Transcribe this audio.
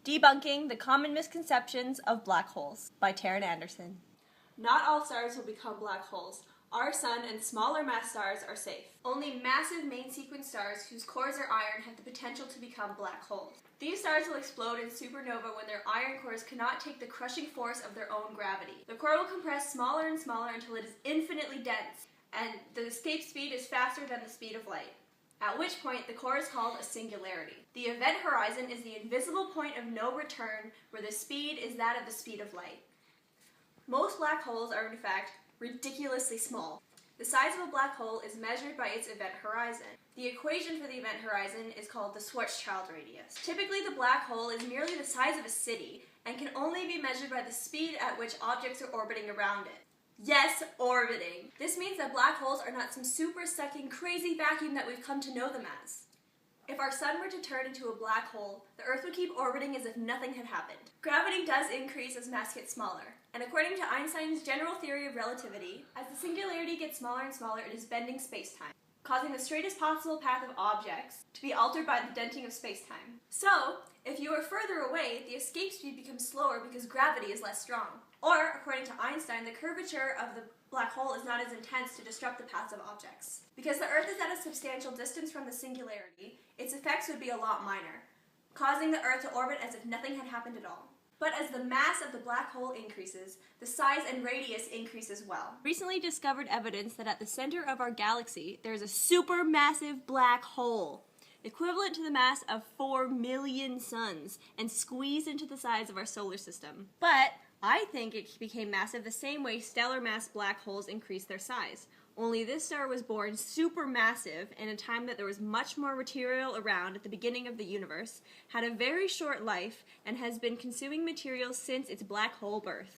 Debunking the Common Misconceptions of Black Holes by Tairn. Not all stars will become black holes. Our sun and smaller mass stars are safe. Only massive main sequence stars whose cores are iron have the potential to become black holes. These stars will explode in supernova when their iron cores cannot take the crushing force of their own gravity. The core will compress smaller and smaller until it is infinitely dense, and the escape speed is faster than the speed of light. At which point, the core is called a singularity. The event horizon is the invisible point of no return, where the speed is that of the speed of light. Most black holes are, in fact, ridiculously small. The size of a black hole is measured by its event horizon. The equation for the event horizon is called the Schwarzschild radius. Typically, the black hole is merely the size of a city and can only be measured by the speed at which objects are orbiting around it. Yes, orbiting. This means that black holes are not some super-sucking, crazy vacuum that we've come to know them as. If our sun were to turn into a black hole, the Earth would keep orbiting as if nothing had happened. Gravity does increase as mass gets smaller, and according to Einstein's general theory of relativity, as the singularity gets smaller and smaller, it is bending space-time, causing the straightest possible path of objects to be altered by the denting of space-time. So, if you are further away, the escape speed becomes slower because gravity is less strong. Or, according to Einstein, the curvature of the black hole is not as intense to disrupt the paths of objects. Because the Earth is at a substantial distance from the singularity, its effects would be a lot minor, causing the Earth to orbit as if nothing had happened at all. But as the mass of the black hole increases, the size and radius increase as well. Recently discovered evidence that at the center of our galaxy, there is a supermassive black hole, equivalent to the mass of 4 million suns, and squeezed into the size of our solar system. But I think it became massive the same way stellar mass black holes increase their size. Only this star was born supermassive in a time that there was much more material around at the beginning of the universe, had a very short life, and has been consuming material since its black hole birth.